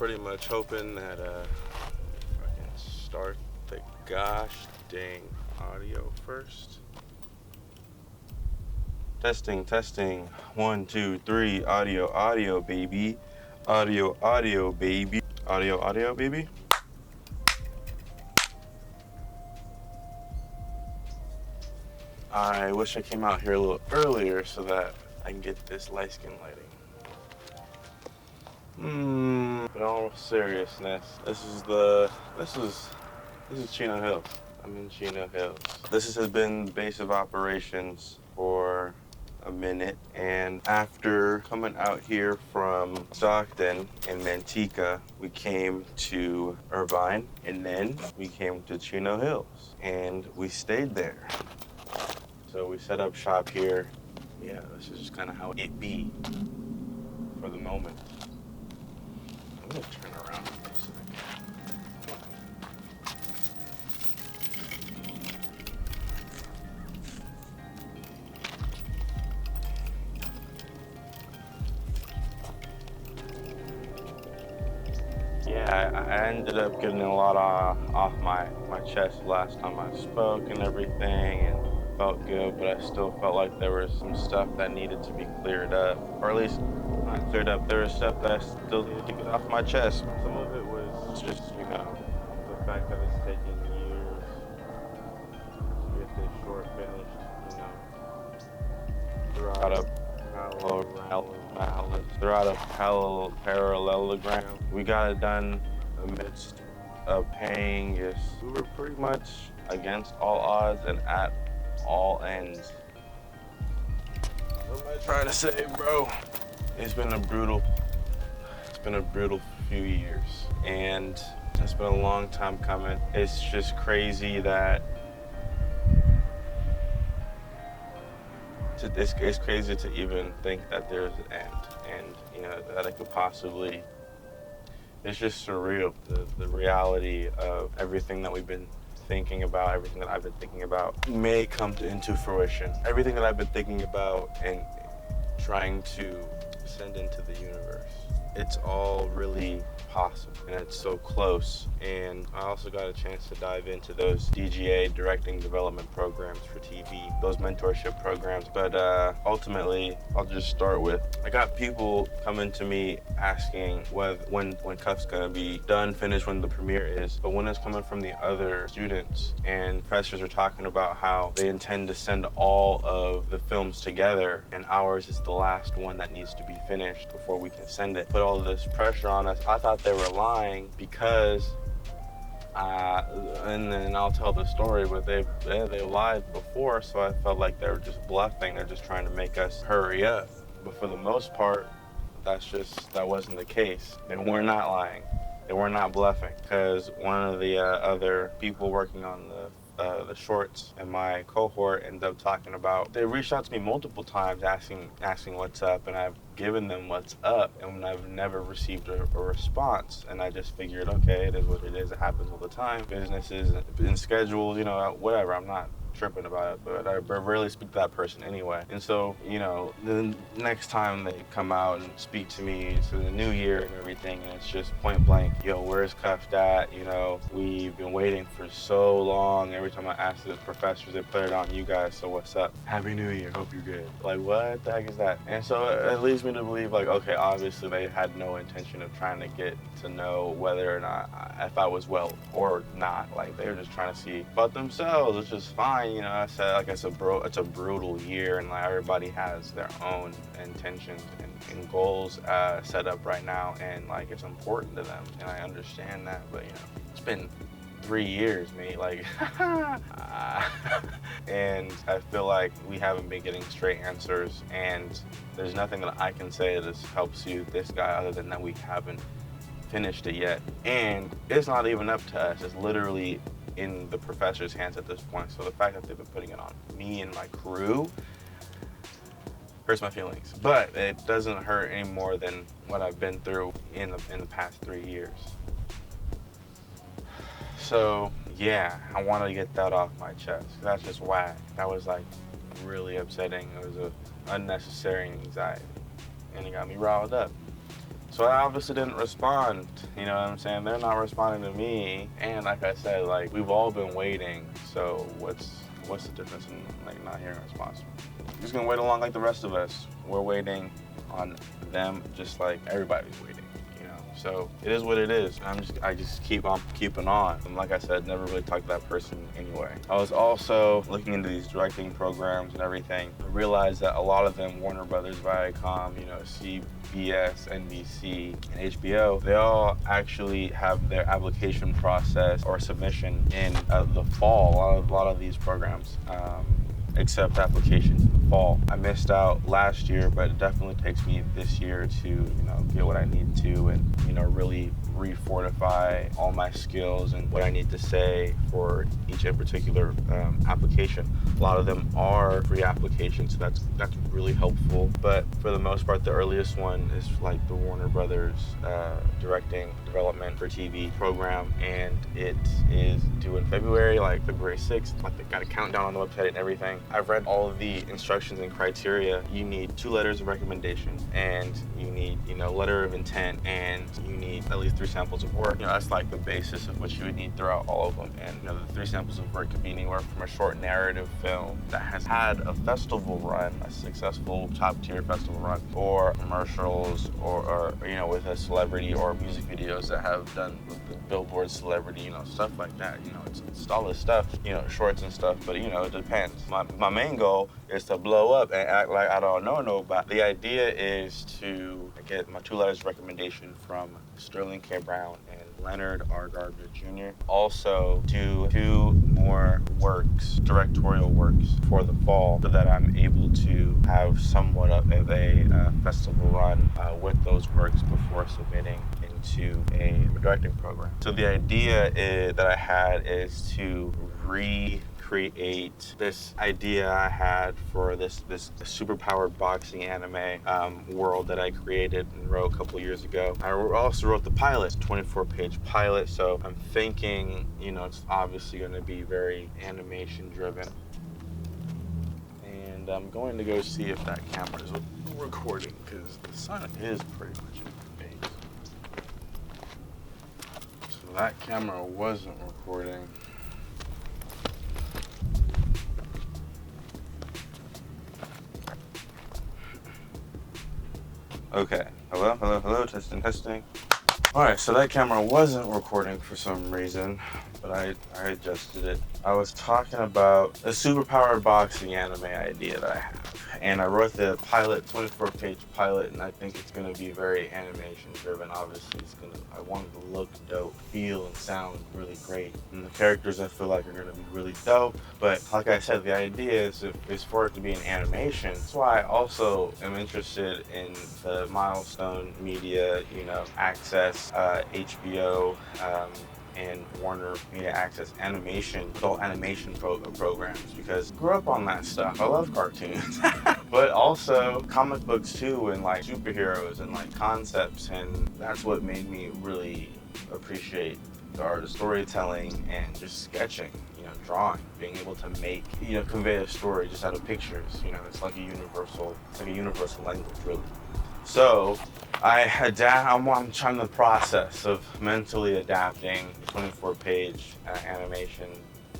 pretty much hoping that I can start the gosh dang audio first. Testing, testing. 1, 2, 3. Audio, audio, baby. Audio, audio, baby. Audio, audio, baby. I wish I came out here a little earlier so that I can get this light skin lighting. But in all seriousness, this is Chino Hills. I'm in Chino Hills. This has been the base of operations for a minute, and after coming out here from Stockton and Manteca, we came to Irvine, and then we came to Chino Hills, and we stayed there. So we set up shop here. Yeah, this is just kind of how it be for the moment. I'm gonna turn around for a second. Yeah, I ended up getting a lot off my chest last time I spoke and everything, and felt good, but I still felt like there was some stuff that needed to be cleared up, or at least not cleared up. There was stuff that I still needed to get off my chest. Some of it was just, the fact that it's taking years to get this short finished, throughout a parallelogram. We got it done amidst a paying. We were pretty much against all odds and at all ends. What am I trying to say, bro? It's been a brutal few years, and it's been a long time coming. It's just crazy that it's crazy to even think that there's an end, and that it could possibly. It's just surreal, the reality of everything that we've been thinking about, everything that I've been thinking about may come into fruition. Everything that I've been thinking about and trying to send into the universe, it's all really possible, and it's so close. And I also got a chance to dive into those DGA directing development programs for TV, those mentorship programs. But ultimately, I'll just start with, I got people coming to me asking when Cuff's gonna be done, finished, when the premiere is. But when it's coming from the other students, and professors are talking about how they intend to send all of the films together, and ours is the last one that needs to be finished before we can send it. Put all of this pressure on us. I thought they were lying because and then I'll tell the story, but they lied before, so I felt like they were just bluffing. They're just trying to make us hurry up. But for the most part, that wasn't the case. They were not lying. They were not bluffing, because one of the other people working on the shorts in my cohort ended up talking about, they reached out to me multiple times asking what's up, and I've given them what's up, and I've never received a response. And I just figured, okay, it is what it is. It happens all the time. Businesses and schedules, whatever. I'm not tripping about it, but I rarely speak to that person anyway. And so, the next time they come out and speak to me, it's the new year and everything, and it's just point blank, yo, where's Cuffed at? We've been waiting for so long. Every time I ask the professors, they put it on you guys, so what's up? Happy New Year, hope you're good. Like, what the heck is that? And so it leads me to believe, like, okay, obviously they had no intention of trying to get to know whether or not if I was well or not. Like, they were just trying to see about themselves, which is fine. I said, like, it's a brutal year, and like everybody has their own intentions and goals set up right now, and like it's important to them, and I understand that. But it's been 3 years, mate. Like, and I feel like we haven't been getting straight answers, and there's nothing that I can say that helps you, this guy, other than that we haven't finished it yet. And it's not even up to us. It's literally in the professor's hands at this point. So the fact that they've been putting it on me and my crew hurts my feelings. But it doesn't hurt any more than what I've been through in the past 3 years. So yeah, I want to get that off my chest. That's just whack. That was like really upsetting. It was an unnecessary anxiety, and it got me riled up. So I obviously didn't respond, you know what I'm saying? They're not responding to me. And like I said, like, we've all been waiting. So what's the difference in like not hearing a response? Just gonna wait along like the rest of us. We're waiting on them just like everybody's waiting, you know? So it is what it is. I just keep on keeping on. And like I said, never really talked to that person anyway. I was also looking into these directing programs and everything. I realized that a lot of them, Warner Brothers, Viacom, you know, CBS, NBC, and HBO, they all actually have their application process or submission in the fall. A lot of these programs accept applications in the fall. I missed out last year, but it definitely takes me this year to, you know, get what I need to and, you know, really refortify all my skills and what I need to say for each in particular application. A lot of them are free applications, so that's really helpful. But for the most part, the earliest one is like the Warner Brothers directing development for TV program, and it is due in February, like February 6th. Like, they got a countdown on the website and everything. I've read all of the instructions and criteria. You need 2 letters of recommendation, and you need, you know, letter of intent, and you need at least 3 samples of work. You know, that's like the basis of what you would need throughout all of them. And, you know, the 3 samples of work could be anywhere from a short narrative film that has had a festival run, a successful top-tier festival run, or commercials, or you know, with a celebrity, or music videos that have done with the Billboard celebrity, you know, stuff like that. You know, it's all this stuff, you know, shorts and stuff, but, you know, it depends. My main goal is to blow up and act like I don't know nobody. The idea is to get my 2 letters of recommendation from Sterling K. Brown and Leonard R. Gardner Jr. Also do 2 more works, directorial works for the fall, so that I'm able to have somewhat of a festival run with those works before submitting into a directing program. So the idea that I had is to recreate this idea I had for this superpowered boxing anime world that I created and wrote a couple years ago. I also wrote the pilot, 24-page pilot, so I'm thinking, you know, it's obviously going to be very animation driven. And I'm going to go see if that camera is recording, because the sun is pretty much in my face. So that camera wasn't recording. Okay, hello, testing. All right, so that camera wasn't recording for some reason, but I adjusted it. I was talking about a superpowered boxing anime idea that I have. And I wrote the pilot, 24-page pilot, and I think it's gonna be very animation driven. Obviously, I want it to look dope, feel and sound really great. And the characters I feel like are gonna be really dope. But like I said, the idea is for it to be an animation. That's why I also am interested in the Milestone Media, you know, Access, HBO, and Warner Media Access adult animation programs, because I grew up on that stuff. I love cartoons. But also comic books too, and like superheroes and like concepts, and that's what made me really appreciate the art of storytelling and just sketching, you know, drawing, being able to make, you know, convey a story just out of pictures. You know, it's like a universal language, really. So I'm trying the process of mentally adapting the 24-page animation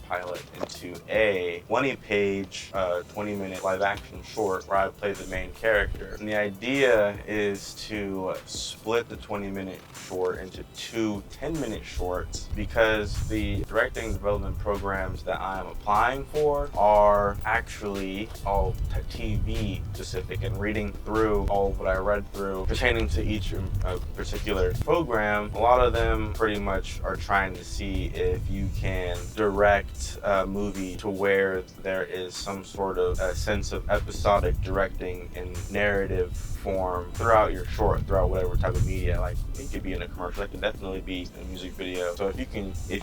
pilot into a 20-page, 20-minute live-action short where I play the main character. And the idea is to split the 20-minute short into 2 10-minute shorts, because the directing development programs that I'm applying for are actually all TV specific, and reading through all of what I read through pertaining to each particular program, a lot of them pretty much are trying to see if you can direct a movie to where there is some sort of a sense of episodic directing and narrative form throughout your short, throughout whatever type of media. Like, it could be in a commercial, it could definitely be in a music video. So if you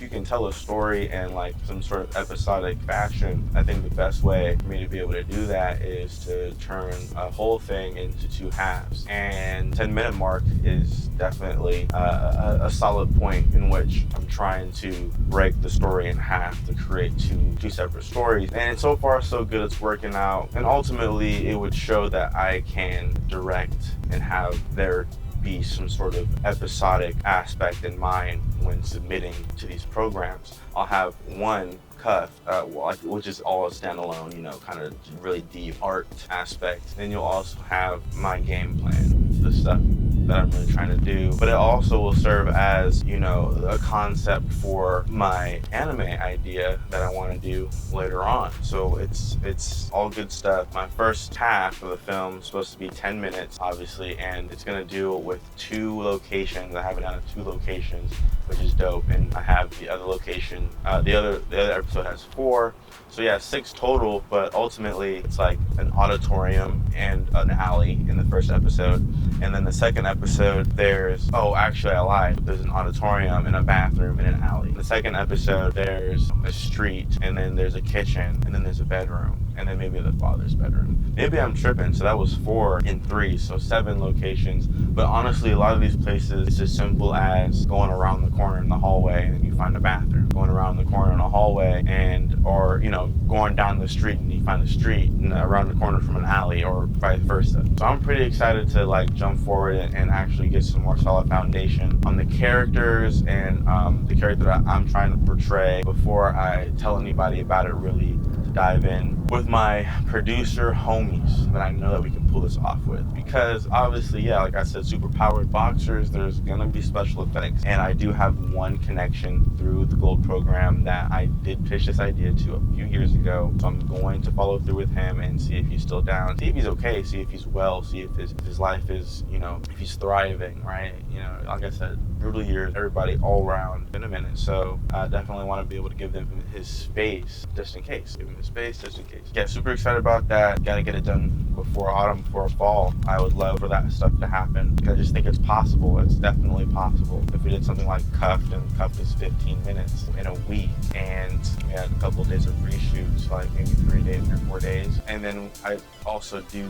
can tell a story in like some sort of episodic fashion, I think the best way for me to be able to do that is to turn a whole thing into 2 halves. And 10-minute mark is definitely a solid point in which I'm trying to break the story in half to create two separate stories. And so far so good, it's working out. And ultimately it would show that I can direct and have their be some sort of episodic aspect in mind when submitting to these programs. I'll have one cuff, which is all a standalone, you know, kind of really deep art aspect. Then you'll also have my game plan, the stuff that I'm really trying to do, but it also will serve as, you know, a concept for my anime idea that I want to do later on. So it's all good stuff. My first half of the film is supposed to be 10 minutes, obviously, and it's going to deal with 2 locations. I have it down to 2 locations, which is dope, and I have the other location, the other episode has 4, so yeah, 6 total, but ultimately it's like an auditorium and an alley in the first episode, and then the second episode there's, oh actually I lied, there's an auditorium and a bathroom and an alley. The second episode there's a street, and then there's a kitchen, and then there's a bedroom, and then maybe the father's bedroom. Maybe I'm tripping, so that was 4 in 3, so 7 locations. But honestly, a lot of these places, it's as simple as going around the corner in the hallway and you find a bathroom, going around the corner in a hallway, and or, you know, going down the street and you find a street and around the corner from an alley, or vice versa. So I'm pretty excited to like jump forward and actually get some more solid foundation on the characters and the character that I'm trying to portray before I tell anybody about it, really to dive in with my producer homies that I know that we can pull this off with. Because obviously, yeah, like I said, super powered boxers, there's gonna be special effects, and I do have one connection through the Gold program that I did pitch this idea to a few years ago. So I'm going to follow through with him and see if he's still down, see if he's okay, see if he's well, see if his life is, you know, if he's thriving, right? You know, like I said, brutal years, everybody all around in a minute. So I definitely want to be able to give them his space just in case. Give him his space just in case. Yeah, super excited about that. Gotta get it done before autumn, before fall. I would love for that stuff to happen, because I just think it's possible. It's definitely possible. If we did something like Cuffed, and Cuffed is 15 minutes in a week, and we had a couple of days of reshoots, like maybe 3 days or 4 days. And then I also did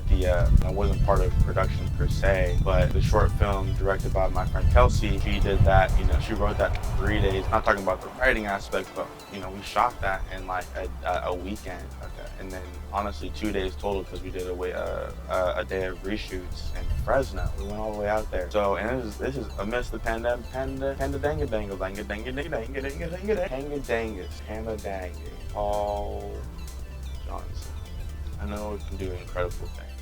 the, I wasn't part of production per se, but the short film directed by my friend Kelsey, she did that, you know, she wrote that in 3 days. Not talking about the writing aspect, but, you know, we shot that in like a weekend. Okay. And then honestly 2 days total, because we did a day of reshoots in Fresno. We went all the way out there. So, and this is amidst the pandemic, Paul Johnson. I know it can do incredible things.